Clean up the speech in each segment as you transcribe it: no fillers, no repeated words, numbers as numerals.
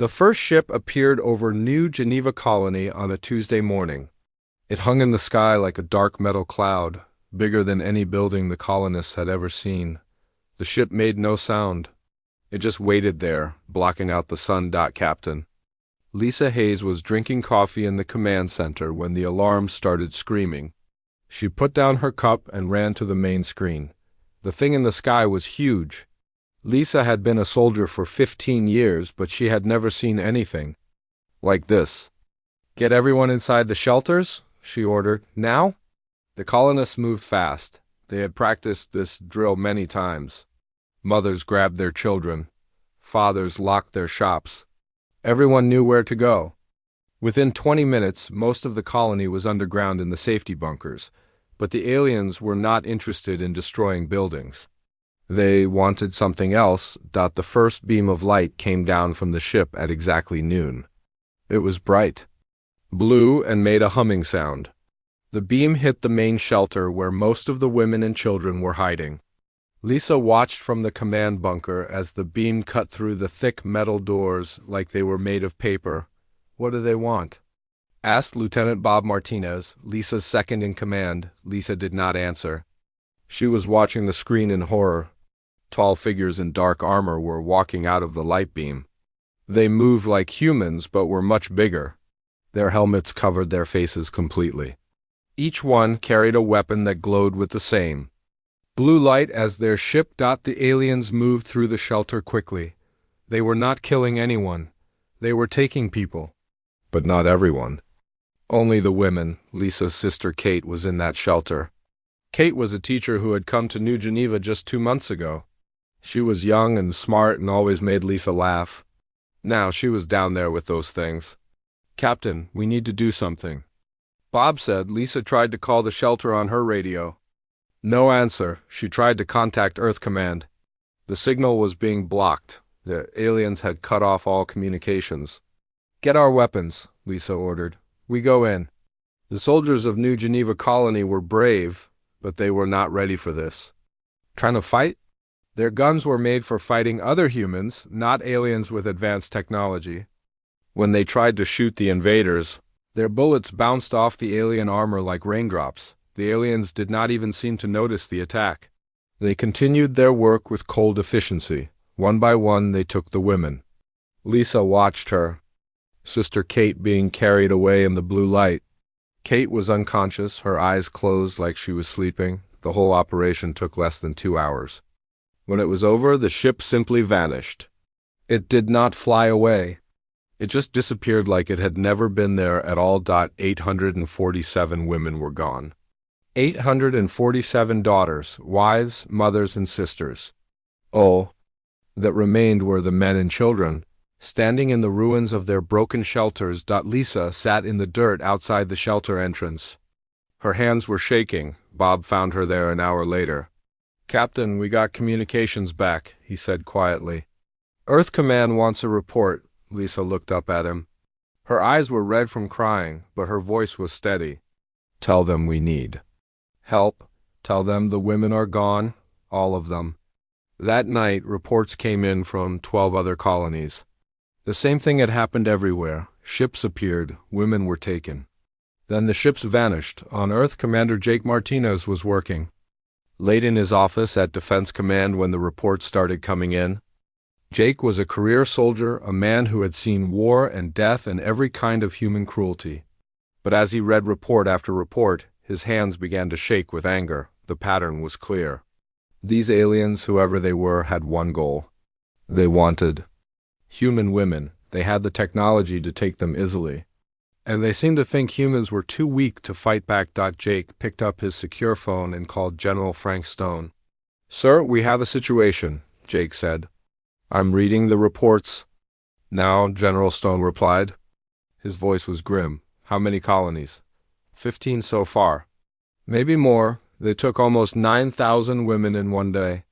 The first ship appeared over New Geneva Colony on a Tuesday morning. It hung in the sky like a dark metal cloud, bigger than any building the colonists had ever seen. The ship made no sound. It just waited there, blocking out the sun. Captain. Lisa Hayes was drinking coffee in the command center when the alarm started screaming. She put down her cup and ran to the main screen. The thing in the sky was huge. Lisa had been a soldier for 15 years, but she had never seen anything like this. "Get everyone inside the shelters," she ordered. "Now?" The colonists moved fast. They had practiced this drill many times. Mothers grabbed their children. Fathers locked their shops. Everyone knew where to go. Within 20 minutes, most of the colony was underground in the safety bunkers, but the aliens were not interested in destroying buildings. They wanted something else. The first beam of light came down from the ship at exactly noon. It was bright, blue, and made a humming sound. The beam hit the main shelter where most of the women and children were hiding. Lisa watched from the command bunker as the beam cut through the thick metal doors like they were made of paper. "What do they want?" asked Lieutenant Bob Martinez, Lisa's second in command. Lisa did not answer. She was watching the screen in horror. Tall figures in dark armor were walking out of the light beam. They moved like humans but were much bigger. Their helmets covered their faces completely. Each one carried a weapon that glowed with the same blue light as their ship. The aliens moved through the shelter quickly. They were not killing anyone. They were taking people. But not everyone. Only the women. Lisa's sister Kate was in that shelter. Kate was a teacher who had come to New Geneva just 2 months ago. She was young and smart and always made Lisa laugh. Now she was down there with those things. "Captain, we need to do something," Bob said. Lisa tried to call the shelter on her radio. No answer. She tried to contact Earth Command. The signal was being blocked. The aliens had cut off all communications. "Get our weapons," Lisa ordered. "We go in." The soldiers of New Geneva Colony were brave, but they were not ready for this. Trying to fight? Their guns were made for fighting other humans, not aliens with advanced technology. When they tried to shoot the invaders, their bullets bounced off the alien armor like raindrops. The aliens did not even seem to notice the attack. They continued their work with cold efficiency. One by one, they took the women. Lisa watched her sister Kate being carried away in the blue light. Kate was unconscious, her eyes closed like she was sleeping. The whole operation took less than 2 hours. When it was over, the ship simply vanished. It did not fly away. It just disappeared like it had never been there at all. 847 women were gone. 847 daughters, wives, mothers, and sisters. All that remained were the men and children, standing in the ruins of their broken shelters. Lisa sat in the dirt outside the shelter entrance. Her hands were shaking. Bob found her there an hour later. "Captain, we got communications back," he said quietly. "Earth Command wants a report." Lisa looked up at him. Her eyes were red from crying, but her voice was steady. "Tell them we need help. Tell them the women are gone, all of them." That night, reports came in from 12 other colonies. The same thing had happened everywhere. Ships appeared, women were taken. Then the ships vanished. On Earth, Commander Jake Martinez was working late in his office at Defense Command when the reports started coming in. Jake was a career soldier, a man who had seen war and death and every kind of human cruelty. But as he read report after report, his hands began to shake with anger. The pattern was clear. These aliens, whoever they were, had one goal. They wanted human women. They had the technology to take them easily. And they seemed to think humans were too weak to fight back. Jake picked up his secure phone and called General Frank Stone. "Sir, we have a situation," Jake said. "I'm reading the reports now," General Stone replied. His voice was grim. "How many colonies?" 15 so far. "Maybe more. They took almost 9,000 women in one day."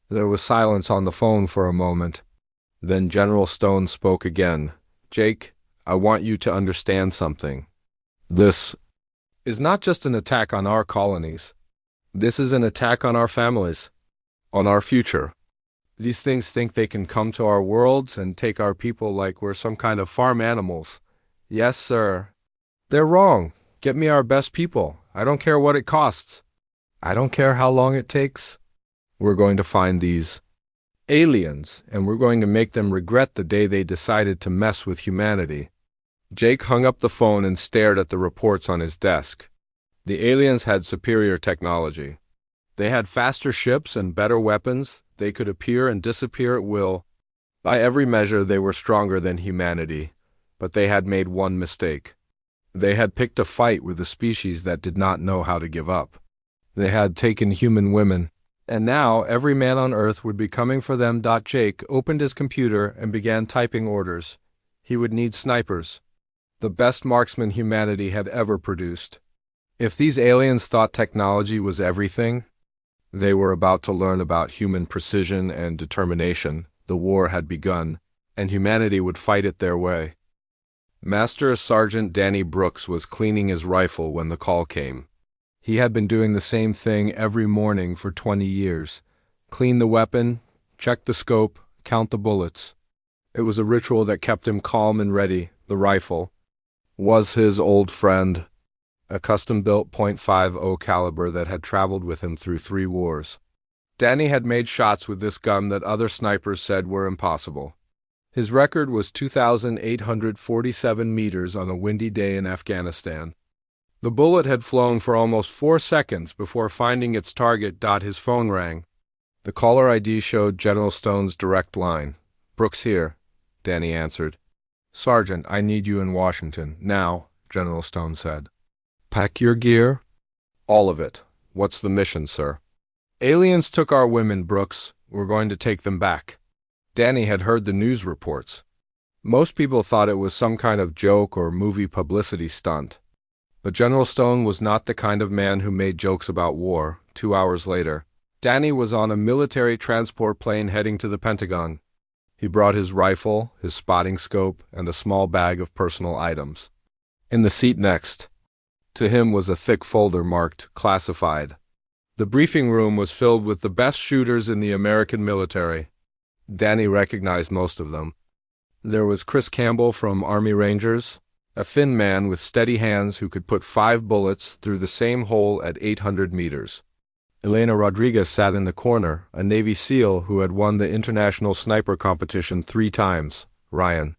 There was silence on the phone for a moment. Then General Stone spoke again. "Jake, I want you to understand something. This is not just an attack on our colonies. This is an attack on our families, on our future. These things think they can come to our worlds and take our people like we're some kind of farm animals. Yes, sir. They're wrong. Get me our best people. I don't care what it costs. I don't care how long it takes. We're going to find these aliens, and we're going to make them regret the day they decided to mess with humanity. Jake hung up the phone and stared at the reports on his desk. The aliens had superior technology. They had faster ships and better weapons. They could appear and disappear at will. By every measure, they were stronger than humanity. But they had made one mistake. They had picked a fight with a species that did not know how to give up. They had taken human women. And now every man on Earth would be coming for them. Jake opened his computer and began typing orders. He would need snipers. The best marksmen humanity had ever produced. If these aliens thought technology was everything, they were about to learn about human precision and determination. The war had begun, and humanity would fight it their way. Master Sergeant Danny Brooks was cleaning his rifle when the call came. He had been doing the same thing every morning for 20 years. Clean the weapon, check the scope, count the bullets. It was a ritual that kept him calm and ready. The rifle was his old friend, a custom-built .50 caliber that had traveled with him through 3 wars. Danny had made shots with this gun that other snipers said were impossible. His record was 2,847 meters on a windy day in Afghanistan. The bullet had flown for almost 4 seconds before finding its target. His phone rang. The caller ID showed General Stone's direct line. "Brooks here," Danny answered. "Sergeant, I need you in Washington, now," General Stone said. "Pack your gear?" "All of it. What's the mission, sir?" "Aliens took our women, Brooks. We're going to take them back." Danny had heard the news reports. Most people thought it was some kind of joke or movie publicity stunt. But General Stone was not the kind of man who made jokes about war. 2 hours later, Danny was on a military transport plane heading to the Pentagon. He brought his rifle, his spotting scope, and a small bag of personal items. In the seat next to him was a thick folder marked "Classified." The briefing room was filled with the best shooters in the American military. Danny recognized most of them. There was Chris Campbell from Army Rangers, a thin man with steady hands who could put 5 bullets through the same hole at 800 meters. Elena Rodriguez sat in the corner, a Navy SEAL who had won the international sniper competition 3 times. Ryan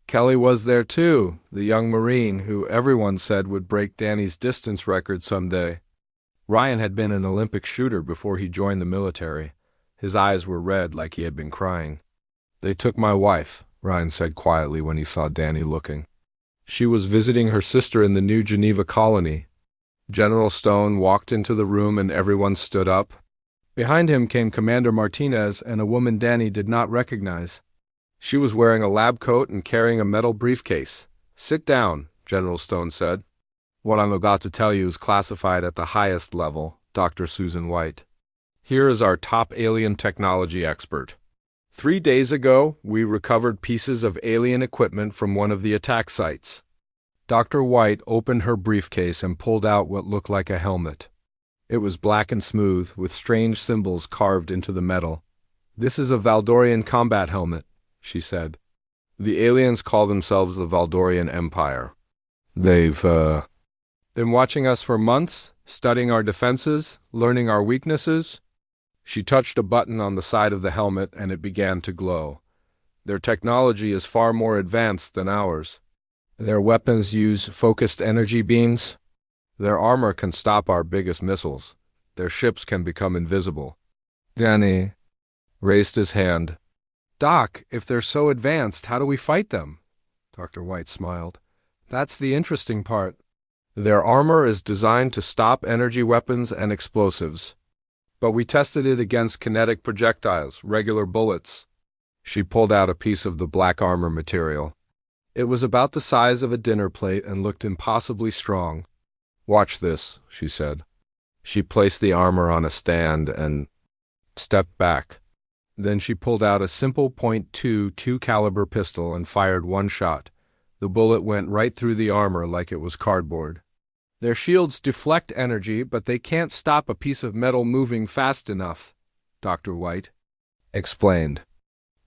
Kelly was there too, the young Marine who everyone said would break Danny's distance record someday. Ryan had been an Olympic shooter before he joined the military. His eyes were red like he had been crying. "They took my wife," Ryan said quietly when he saw Danny looking. "She was visiting her sister in the New Geneva colony." General Stone walked into the room and everyone stood up. Behind him came Commander Martinez and a woman Danny did not recognize. She was wearing a lab coat and carrying a metal briefcase. "Sit down," General Stone said. "What I'm about to tell you is classified at the highest level, Dr. Susan White. Here is our top alien technology expert. 3 days ago, we recovered pieces of alien equipment from one of the attack sites." Dr. White opened her briefcase and pulled out what looked like a helmet. It was black and smooth, with strange symbols carved into the metal. "This is a Valdorian combat helmet," she said. "The aliens call themselves the Valdorian Empire. They've been watching us for months, studying our defenses, learning our weaknesses." She touched a button on the side of the helmet and it began to glow. "Their technology is far more advanced than ours. Their weapons use focused energy beams. Their armor can stop our biggest missiles. Their ships can become invisible." Danny raised his hand. "Doc, if they're so advanced, how do we fight them?" Dr. White smiled. "That's the interesting part. Their armor is designed to stop energy weapons and explosives. But we tested it against kinetic projectiles, regular bullets." She pulled out a piece of the black armor material. It was about the size of a dinner plate and looked impossibly strong. "Watch this," she said. She placed the armor on a stand and stepped back. Then she pulled out a simple .22 caliber pistol and fired 1 shot. The bullet went right through the armor like it was cardboard. "Their shields deflect energy, but they can't stop a piece of metal moving fast enough, Dr. White." explained.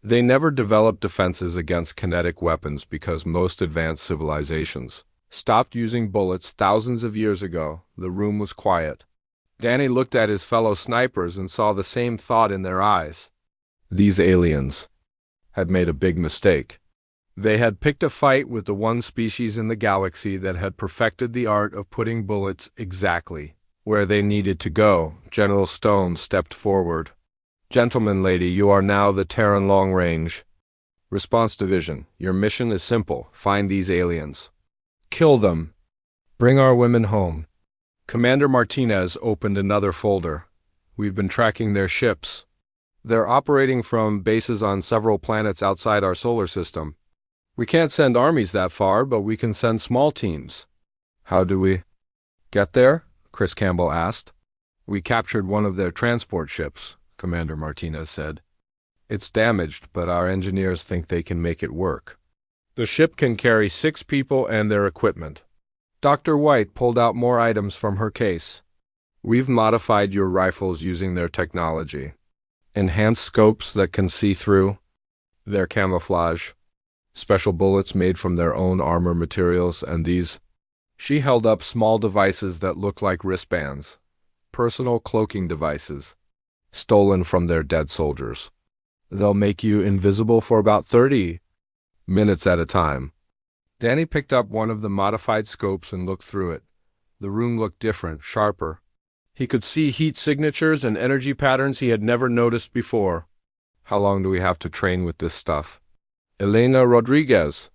They never developed defenses against kinetic weapons because most advanced civilizations stopped using bullets thousands of years ago. The room was quiet. Danny looked at his fellow snipers and saw the same thought in their eyes. These aliens had made a big mistake. They had picked a fight with the one species in the galaxy that had perfected the art of putting bullets exactly where they needed to go. General Stone stepped forward. Gentlemen, lady, you are now the Terran Long Range Response Division. Your mission is simple. Find these aliens. Kill them. Bring our women home. Commander Martinez opened another folder. We've been tracking their ships. They're operating from bases on several planets outside our solar system. We can't send armies that far, but we can send small teams. How do we get there? Chris Campbell asked. We captured one of their transport ships, Commander Martinez said. It's damaged, but our engineers think they can make it work. The ship can carry 6 people and their equipment. Dr. White pulled out more items from her case. We've modified your rifles using their technology. Enhanced scopes that can see through their camouflage. Special bullets made from their own armor materials, and these. She held up small devices that looked like wristbands. Personal cloaking devices. Stolen from their dead soldiers. They'll make you invisible for about 30 minutes at a time. Danny picked up one of the modified scopes and looked through it. The room looked different, sharper. He could see heat signatures and energy patterns he had never noticed before. How long do we have to train with this stuff? Elena Rodriguez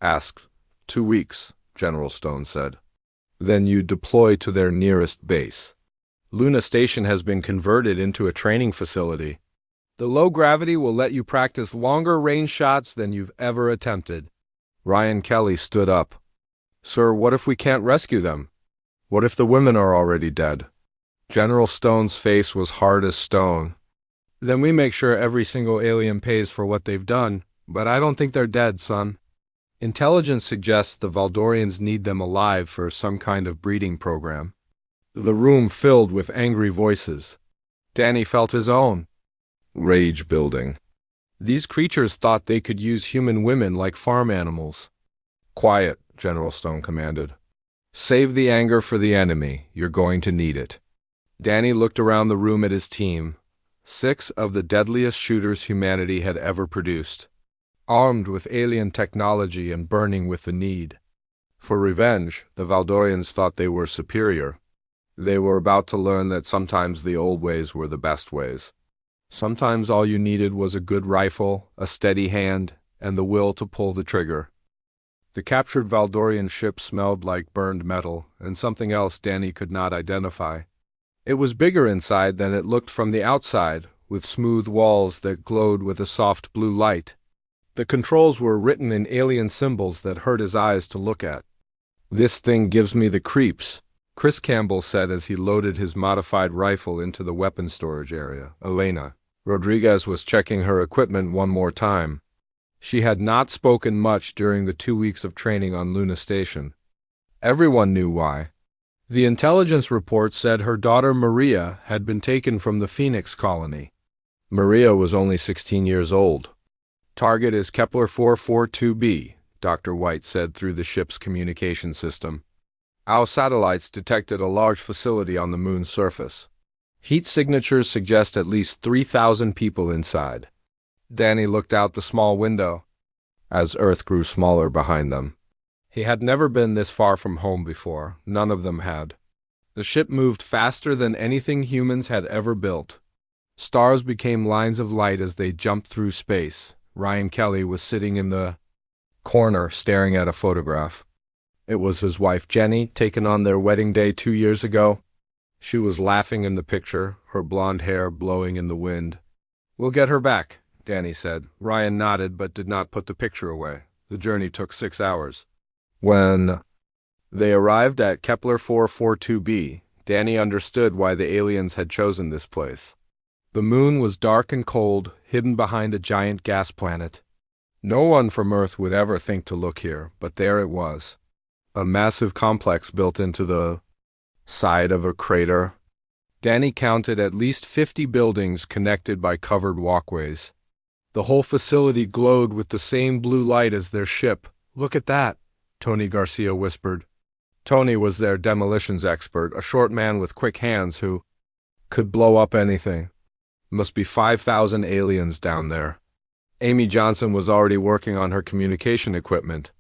asked. 2 weeks, General Stone said. Then you deploy to their nearest base. Luna Station has been converted into a training facility. The low gravity will let you practice longer range shots than you've ever attempted. Ryan Kelly stood up. Sir, what if we can't rescue them? What if the women are already dead? General Stone's face was hard as stone. Then we make sure every single alien pays for what they've done, but I don't think they're dead, son. Intelligence suggests the Valdorians need them alive for some kind of breeding program. The room filled with angry voices. Danny felt his own rage building. These creatures thought they could use human women like farm animals. Quiet, General Stone commanded. Save the anger for the enemy. You're going to need it. Danny looked around the room at his team. 6 of the deadliest shooters humanity had ever produced. Armed with alien technology and burning with the need for revenge, the Valdorians thought they were superior. They were about to learn that sometimes the old ways were the best ways. Sometimes all you needed was a good rifle, a steady hand, and the will to pull the trigger. The captured Valdorian ship smelled like burned metal and something else Danny could not identify. It was bigger inside than it looked from the outside, with smooth walls that glowed with a soft blue light. The controls were written in alien symbols that hurt his eyes to look at. This thing gives me the creeps, Chris Campbell said as he loaded his modified rifle into the weapon storage area. Elena Rodriguez was checking her equipment one more time. She had not spoken much during the 2 weeks of training on Luna Station. Everyone knew why. The intelligence report said her daughter Maria had been taken from the Phoenix colony. Maria was only 16 years old. Target is Kepler 442b, Dr. White said through the ship's communication system. Our satellites detected a large facility on the moon's surface. Heat signatures suggest at least 3,000 people inside. Danny looked out the small window as Earth grew smaller behind them. He had never been this far from home before. None of them had. The ship moved faster than anything humans had ever built. Stars became lines of light as they jumped through space. Ryan Kelly was sitting in the corner staring at a photograph. It was his wife Jenny, taken on their wedding day 2 years ago. She was laughing in the picture, her blonde hair blowing in the wind. We'll get her back, Danny said. Ryan nodded but did not put the picture away. The journey took 6 hours. When they arrived at Kepler 442b, Danny understood why the aliens had chosen this place. The moon was dark and cold, hidden behind a giant gas planet. No one from Earth would ever think to look here, but there it was. A massive complex built into the side of a crater. Danny counted at least 50 buildings connected by covered walkways. The whole facility glowed with the same blue light as their ship. "Look at that," Tony Garcia whispered. Tony was their demolitions expert, a short man with quick hands who could blow up anything. Must be 5,000 aliens down there. Amy Johnson was already working on her communication equipment.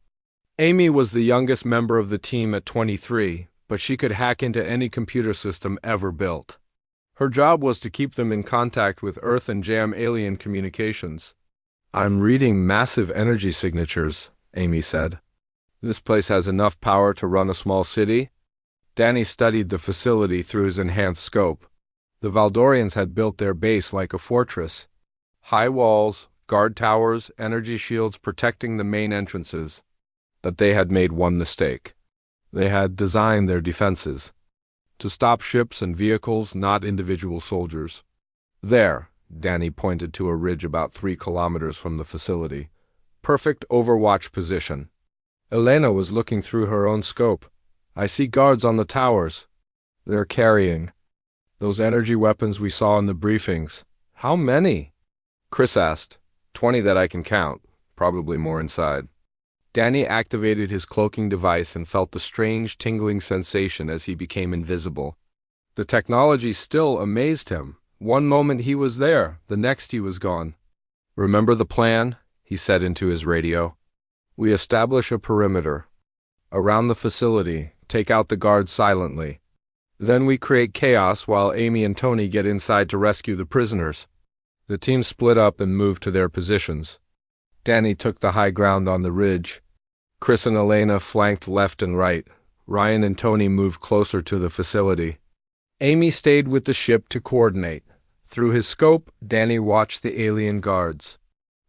Amy was the youngest member of the team at 23, but she could hack into any computer system ever built. Her job was to keep them in contact with Earth and jam alien communications. "I'm reading massive energy signatures," Amy said. "This place has enough power to run a small city?" Danny studied the facility through his enhanced scope. The Valdorians had built their base like a fortress. High walls, guard towers, energy shields protecting the main entrances. But they had made one mistake. They had designed their defenses to stop ships and vehicles, not individual soldiers. "There," Danny pointed to a ridge about 3 kilometers from the facility. "Perfect overwatch position." Elena was looking through her own scope. "I see guards on the towers. They're carrying those energy weapons we saw in the briefings." "How many?" Chris asked. 20 that I can count. Probably more inside." Danny activated his cloaking device and felt the strange tingling sensation as he became invisible. The technology still amazed him. One moment he was there, the next he was gone. "Remember the plan?" he said into his radio. "We establish a perimeter around the facility, take out the guards silently. Then we create chaos while Amy and Tony get inside to rescue the prisoners." The team split up and moved to their positions. Danny took the high ground on the ridge. Chris and Elena flanked left and right. Ryan and Tony moved closer to the facility. Amy stayed with the ship to coordinate. Through his scope, Danny watched the alien guards.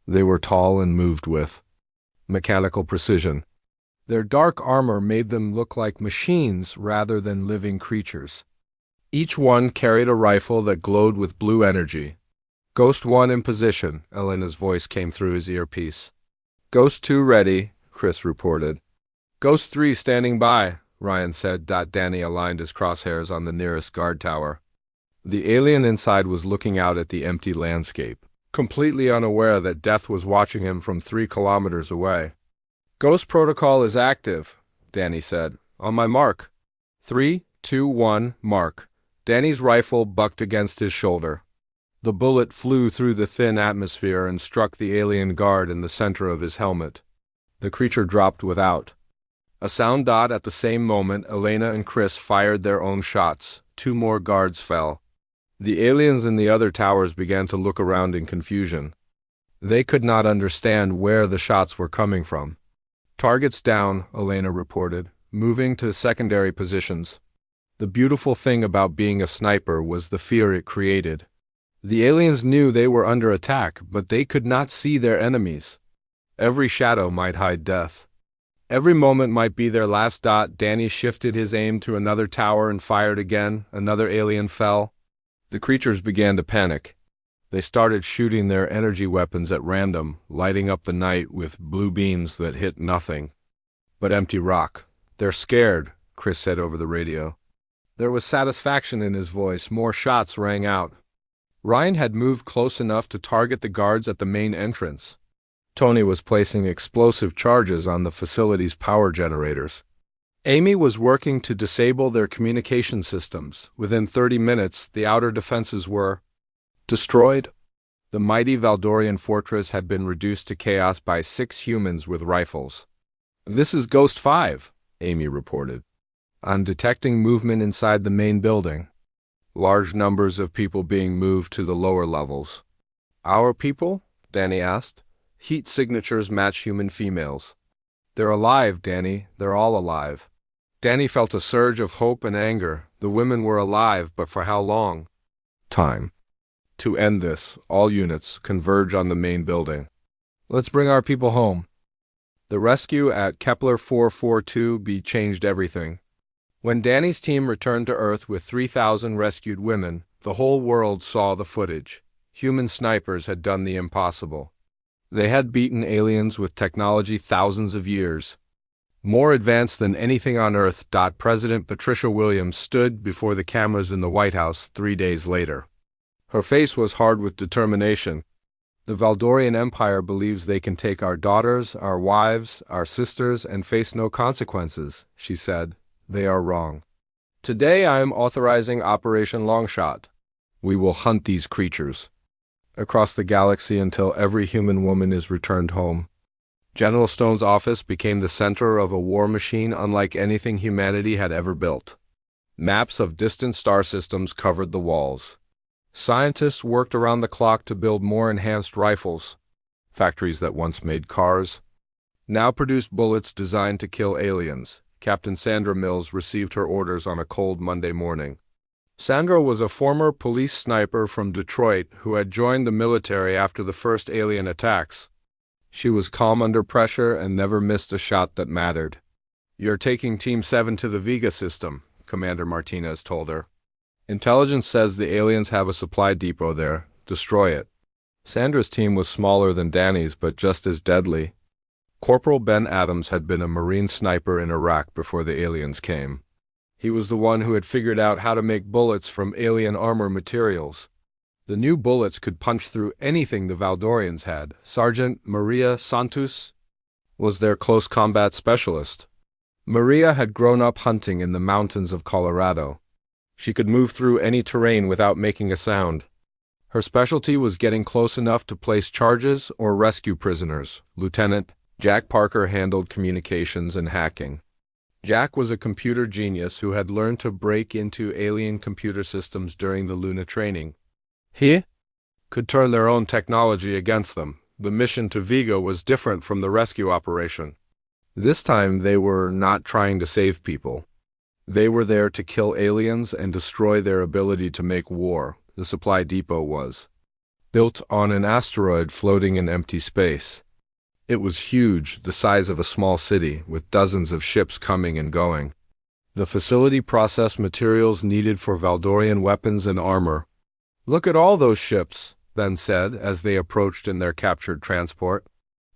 They were tall and moved with mechanical precision. Their dark armor made them look like machines rather than living creatures. Each one carried a rifle that glowed with blue energy. "Ghost 1 in position," Elena's voice came through his earpiece. "Ghost 2 ready," Chris reported. "Ghost 3 standing by," Ryan said. Danny aligned his crosshairs on the nearest guard tower. The alien inside was looking out at the empty landscape, completely unaware that death was watching him from 3 kilometers away. "Ghost protocol is active," Danny said. "On my mark. 3, 2, 1, mark." Danny's rifle bucked against his shoulder. The bullet flew through the thin atmosphere and struck the alien guard in the center of his helmet. The creature dropped without a sound. At the same moment, Elena and Chris fired their own shots. 2 more guards fell. The aliens in the other towers began to look around in confusion. They could not understand where the shots were coming from. "Targets down," Elena reported, moving to secondary positions. The beautiful thing about being a sniper was the fear it created. The aliens knew they were under attack, but they could not see their enemies. Every shadow might hide death. Every moment might be their last. Danny shifted his aim to another tower and fired again. Another alien fell. The creatures began to panic. They started shooting their energy weapons at random, lighting up the night with blue beams that hit nothing but empty rock. "They're scared," Chris said over the radio. There was satisfaction in his voice. More shots rang out. Ryan had moved close enough to target the guards at the main entrance. Tony was placing explosive charges on the facility's power generators. Amy was working to disable their communication systems. Within 30 minutes, the outer defenses were destroyed. The mighty Valdorian fortress had been reduced to chaos by 6 humans with rifles. "This is Ghost 5, Amy reported. "I'm detecting movement inside the main building. Large numbers of people being moved to the lower levels." "Our people?" Danny asked. "Heat signatures match human females." "They're alive, Danny. They're all alive." Danny felt a surge of hope and anger. The women were alive, but for how long? Time to end this. All units converge on the main building. "Let's bring our people home." The rescue at Kepler 442b changed everything. When Danny's team returned to Earth with 3,000 rescued women, the whole world saw the footage. Human snipers had done the impossible. They had beaten aliens with technology thousands of years More advanced than anything on Earth. President Patricia Williams stood before the cameras in the White House 3 days later. Her face was hard with determination. The Valdorian Empire believes they can take our daughters, our wives, our sisters, and face no consequences, she said. They are wrong. Today I am authorizing Operation Longshot. We will hunt these creatures across the galaxy until every human woman is returned home. General Stone's office became the center of a war machine unlike anything humanity had ever built. Maps of distant star systems covered the walls. Scientists worked around the clock to build more enhanced rifles. Factories that once made cars now produced bullets designed to kill aliens. Captain Sandra Mills received her orders on a cold Monday morning. Sandra was a former police sniper from Detroit who had joined the military after the first alien attacks. She was calm under pressure and never missed a shot that mattered. "You're taking Team 7 to the Vega system," Commander Martinez told her. "Intelligence says the aliens have a supply depot there. Destroy it." Sandra's team was smaller than Danny's, but just as deadly. Corporal Ben Adams had been a Marine sniper in Iraq before the aliens came. He was the one who had figured out how to make bullets from alien armor materials. The new bullets could punch through anything the Valdorians had. Sergeant Maria Santos was their close combat specialist. Maria had grown up hunting in the mountains of Colorado. She could move through any terrain without making a sound. Her specialty was getting close enough to place charges or rescue prisoners. Lieutenant Jack Parker handled communications and hacking. Jack was a computer genius who had learned to break into alien computer systems during the Luna training. He could turn their own technology against them. The mission to Vega was different from the rescue operation. This time they were not trying to save people. They were there to kill aliens and destroy their ability to make war. The supply depot was built on an asteroid floating in empty space. It was huge, the size of a small city, with dozens of ships coming and going. The facility processed materials needed for Valdorian weapons and armor. "Look at all those ships," Ben said as they approached in their captured transport.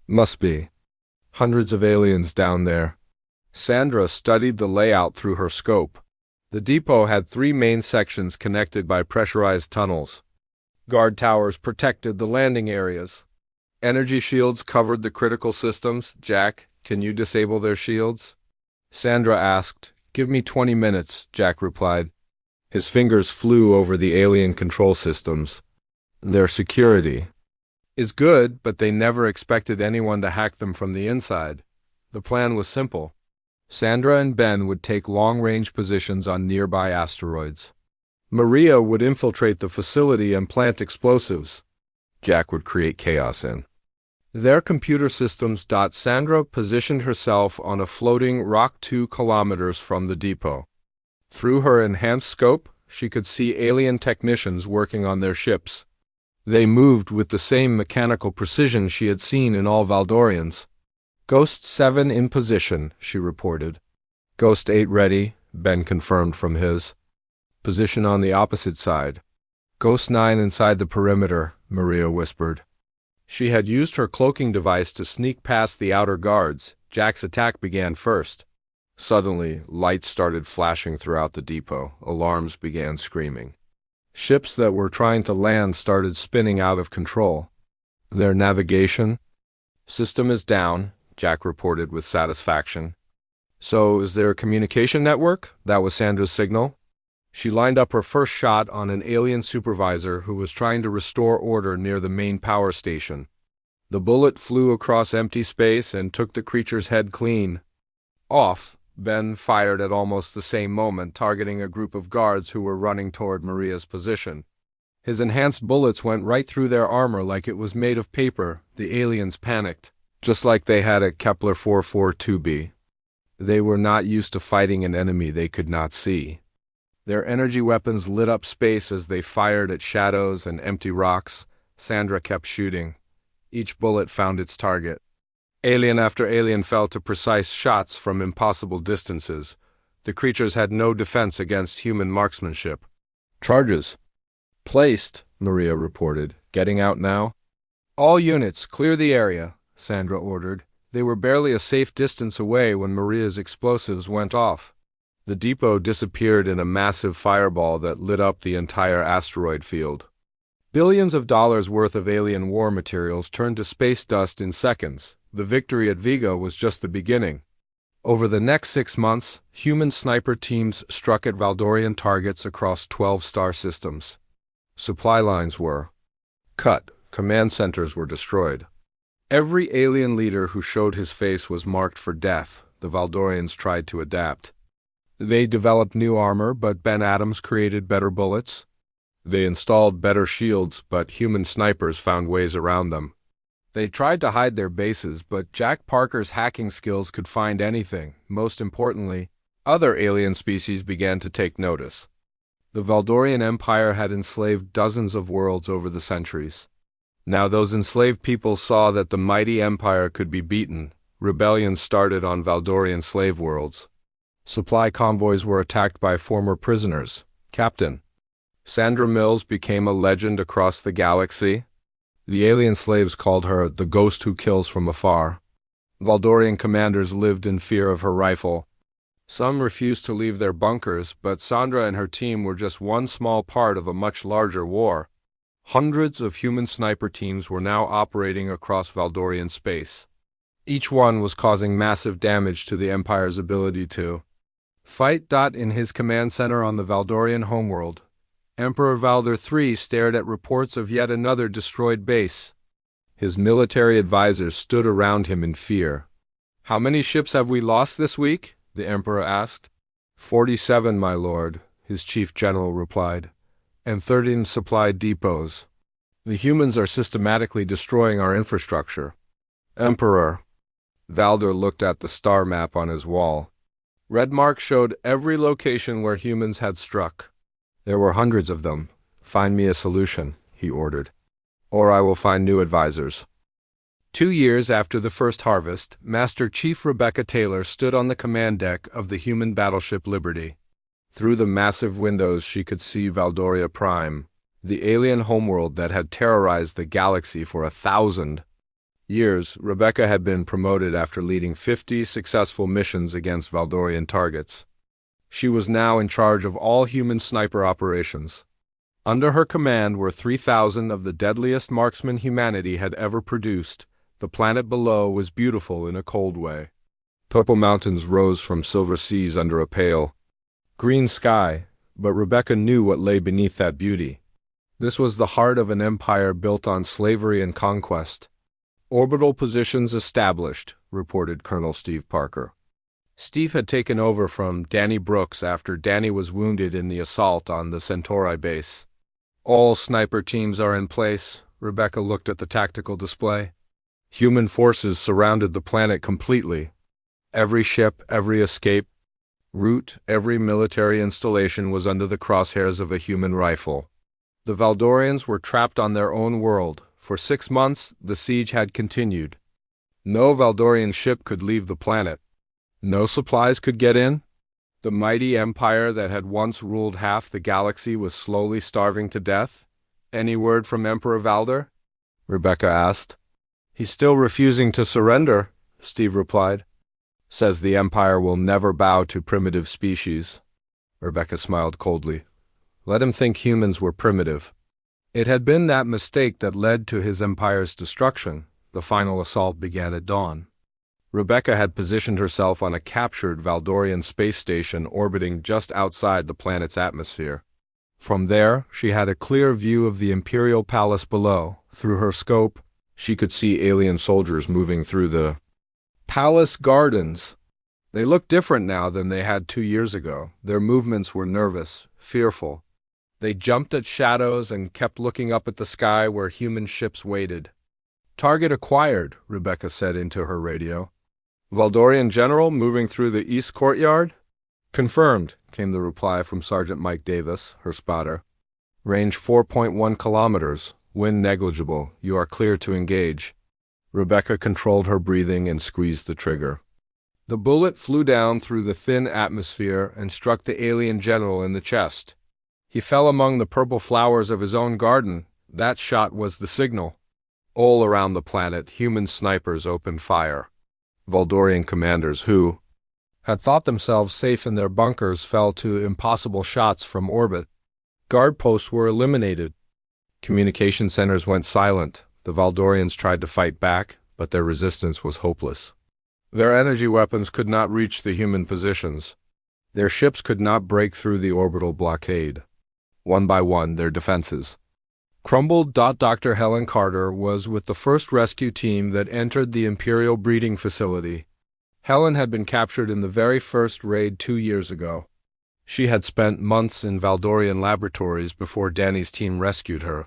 "Must be hundreds of aliens down there." Sandra studied the layout through her scope. The depot had 3 main sections connected by pressurized tunnels. Guard towers protected the landing areas. Energy shields covered the critical systems. "Jack, can you disable their shields?" Sandra asked. "Give me 20 minutes, Jack replied. His fingers flew over the alien control systems. Their security is good, but they never expected anyone to hack them from the inside. The plan was simple. Sandra and Ben would take long-range positions on nearby asteroids. Maria would infiltrate the facility and plant explosives. Jack would create chaos in their computer systems. Sandra positioned herself on a floating rock 2 kilometers from the depot. Through her enhanced scope, she could see alien technicians working on their ships. They moved with the same mechanical precision she had seen in all Valdorians. "Ghost 7 in position," she reported. "Ghost 8 ready," Ben confirmed from his position on the opposite side. "Ghost 9 inside the perimeter," Maria whispered. She had used her cloaking device to sneak past the outer guards. Jack's attack began first. Suddenly, lights started flashing throughout the depot. Alarms began screaming. Ships that were trying to land started spinning out of control. "Their navigation system is down," Jack reported with satisfaction. "So is there a communication network?" That was Sandra's signal. She lined up her first shot on an alien supervisor who was trying to restore order near the main power station. The bullet flew across empty space and took the creature's head clean off. Ben fired at almost the same moment, targeting a group of guards who were running toward Maria's position. His enhanced bullets went right through their armor like it was made of paper. The aliens panicked, just like they had at Kepler 442b. They were not used to fighting an enemy they could not see. Their energy weapons lit up space as they fired at shadows and empty rocks. Sandra kept shooting. Each bullet found its target. Alien after alien fell to precise shots from impossible distances. The creatures had no defense against human marksmanship. "Charges placed," Maria reported. "Getting out now?" "All units, clear the area," Sandra ordered. They were barely a safe distance away when Maria's explosives went off. The depot disappeared in a massive fireball that lit up the entire asteroid field. Billions of dollars worth of alien war materials turned to space dust in seconds. The victory at Vega was just the beginning. Over the next 6 months, human sniper teams struck at Valdorian targets across 12 star systems. Supply lines were cut, command centers were destroyed. Every alien leader who showed his face was marked for death. The Valdorians tried to adapt. They developed new armor, but Ben Adams created better bullets. They installed better shields, but human snipers found ways around them. They tried to hide their bases, but Jack Parker's hacking skills could find anything. Most importantly, other alien species began to take notice. The Valdorian Empire had enslaved dozens of worlds over the centuries. Now those enslaved people saw that the mighty empire could be beaten. Rebellions started on Valdorian slave worlds. Supply convoys were attacked by former prisoners. Captain Sandra Mills became a legend across the galaxy. The alien slaves called her the ghost who kills from afar. Valdorian commanders lived in fear of her rifle. Some refused to leave their bunkers, but Sandra and her team were just one small part of a much larger war. Hundreds of human sniper teams were now operating across Valdorian space. Each one was causing massive damage to the Empire's ability to fight. In his command center on the Valdorian homeworld, Emperor Valder III stared at reports of yet another destroyed base. His military advisors stood around him in fear. "How many ships have we lost this week?" the Emperor asked. 47, my lord, his chief general replied, "and 13 supply depots. The humans are systematically destroying our infrastructure." "Emperor." Valder looked at the star map on his wall. Red marks showed every location where humans had struck. There were hundreds of them. "Find me a solution," he ordered, "or I will find new advisors." 2 years after the first harvest, Master Chief Rebecca Taylor stood on the command deck of the human battleship Liberty. Through the massive windows she could see Valdoria Prime, the alien homeworld that had terrorized the galaxy for 1,000 years. Rebecca had been promoted after leading 50 successful missions against Valdorian targets. She was now in charge of all human sniper operations. Under her command were 3,000 of the deadliest marksmen humanity had ever produced. The planet below was beautiful in a cold way. Purple mountains rose from silver seas under a pale green sky, but Rebecca knew what lay beneath that beauty. This was the heart of an empire built on slavery and conquest. "Orbital positions established," reported Colonel Steve Parker. Steve had taken over from Danny Brooks after Danny was wounded in the assault on the Centauri base. "All sniper teams are in place." Rebecca looked at the tactical display. Human forces surrounded the planet completely. Every ship, every escape route, every military installation was under the crosshairs of a human rifle. The Valdorians were trapped on their own world. For 6 months, the siege had continued. No Valdorian ship could leave the planet. No supplies could get in. The mighty empire that had once ruled half the galaxy was slowly starving to death. "Any word from Emperor Valder?" Rebecca asked. "He's still refusing to surrender," Steve replied. "Says the empire will never bow to primitive species." Rebecca smiled coldly. "Let him think humans were primitive." It had been that mistake that led to his empire's destruction. The final assault began at dawn. Rebecca had positioned herself on a captured Valdorian space station orbiting just outside the planet's atmosphere. From there, she had a clear view of the Imperial Palace below. Through her scope, she could see alien soldiers moving through the palace gardens. They looked different now than they had 2 years ago. Their movements were nervous, fearful. They jumped at shadows and kept looking up at the sky where human ships waited. "Target acquired," Rebecca said into her radio. "Valdorian general moving through the east courtyard?" "Confirmed," came the reply from Sergeant Mike Davis, her spotter. "Range 4.1 kilometers. Wind negligible. You are clear to engage." Rebecca controlled her breathing and squeezed the trigger. The bullet flew down through the thin atmosphere and struck the alien general in the chest. He fell among the purple flowers of his own garden. That shot was the signal. All around the planet, human snipers opened fire. Valdorian commanders who had thought themselves safe in their bunkers fell to impossible shots from orbit. Guard posts were eliminated. Communication centers went silent. The Valdorians tried to fight back, but their resistance was hopeless. Their energy weapons could not reach the human positions. Their ships could not break through the orbital blockade. One by one, their defenses crumbled. Dr. Helen Carter was with the first rescue team that entered the Imperial breeding facility. Helen had been captured in the very first raid 2 years ago. She had spent months in Valdorian laboratories before Danny's team rescued her.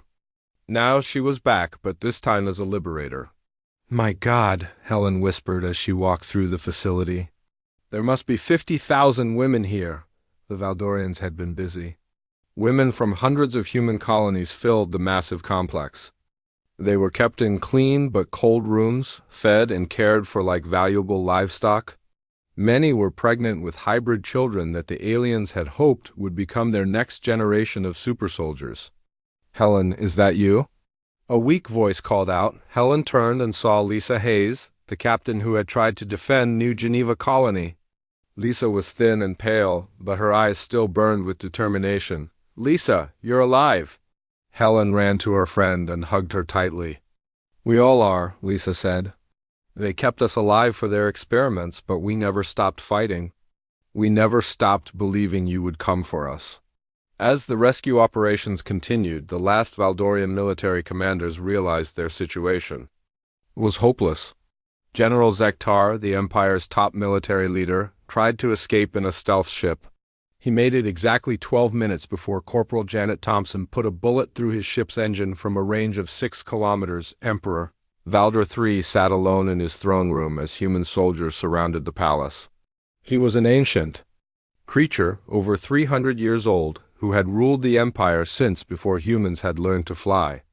Now she was back, but this time as a liberator. "My God," Helen whispered as she walked through the facility. "There must be 50,000 women here." The Valdorians had been busy. Women from hundreds of human colonies filled the massive complex. They were kept in clean but cold rooms, fed and cared for like valuable livestock. Many were pregnant with hybrid children that the aliens had hoped would become their next generation of super soldiers. "Helen, is that you?" A weak voice called out. Helen turned and saw Lisa Hayes, the captain who had tried to defend New Geneva Colony. Lisa was thin and pale, but her eyes still burned with determination. "Lisa, you're alive!" Helen ran to her friend and hugged her tightly. "We all are," Lisa said. "They kept us alive for their experiments, but we never stopped fighting. We never stopped believing you would come for us." As the rescue operations continued, the last Valdorian military commanders realized their situation was hopeless. General Zektar, the Empire's top military leader, tried to escape in a stealth ship. He made it exactly 12 minutes before Corporal Janet Thompson put a bullet through his ship's engine from a range of 6 kilometers. Emperor Valdor III sat alone in his throne room as human soldiers surrounded the palace. He was an ancient creature, over 300 years old, who had ruled the Empire since before humans had learned to fly.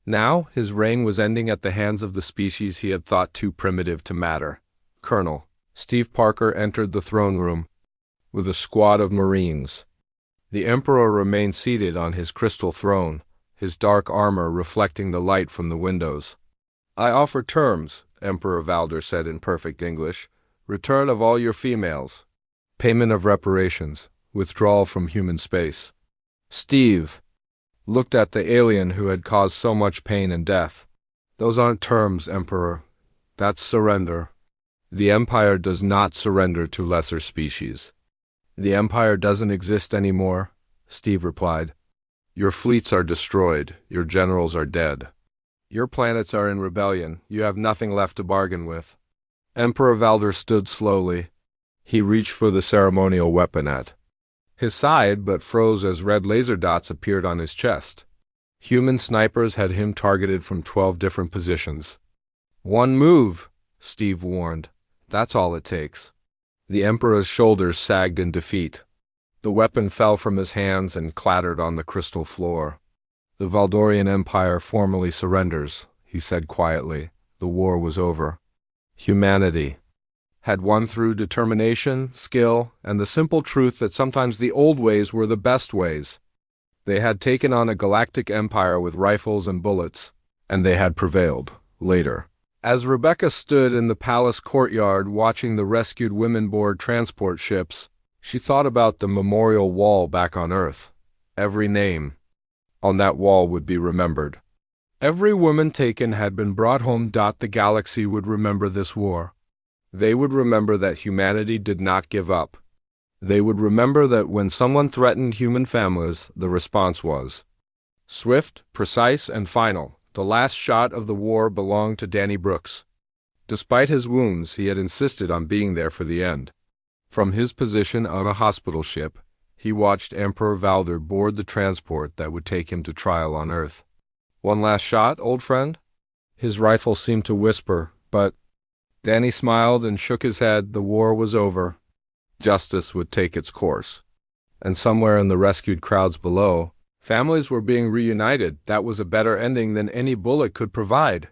Now, his reign was ending at the hands of the species he had thought too primitive to matter. Colonel Steve Parker entered the throne room with a squad of Marines. The Emperor remained seated on his crystal throne, his dark armor reflecting the light from the windows. "I offer terms," Emperor Valdor said in perfect English. "Return of all your females. Payment of reparations. Withdrawal from human space." Steve looked at the alien who had caused so much pain and death. "Those aren't terms, Emperor. That's surrender. The Empire does not surrender to lesser species." "The Empire doesn't exist anymore," Steve replied. "Your fleets are destroyed. Your generals are dead. Your planets are in rebellion. You have nothing left to bargain with." Emperor Valdor stood slowly. He reached for the ceremonial weapon at his side, but froze as red laser dots appeared on his chest. Human snipers had him targeted from 12 different positions. "One move," Steve warned. "That's all it takes." The Emperor's shoulders sagged in defeat. The weapon fell from his hands and clattered on the crystal floor. "The Valdorian Empire formally surrenders," he said quietly. The war was over. Humanity had won through determination, skill, and the simple truth that sometimes the old ways were the best ways. They had taken on a galactic empire with rifles and bullets, and they had prevailed, later. As Rebecca stood in the palace courtyard watching the rescued women board transport ships, she thought about the memorial wall back on Earth. Every name on that wall would be remembered. Every woman taken had been brought home. The galaxy would remember this war. They would remember that humanity did not give up. They would remember that when someone threatened human families, the response was swift, precise, and final. The last shot of the war belonged to Danny Brooks. Despite his wounds, he had insisted on being there for the end. From his position on a hospital ship, he watched Emperor Valdor board the transport that would take him to trial on Earth. "One last shot, old friend?" His rifle seemed to whisper, but Danny smiled and shook his head. The war was over. Justice would take its course. And somewhere in the rescued crowds below, families were being reunited. That was a better ending than any bullet could provide.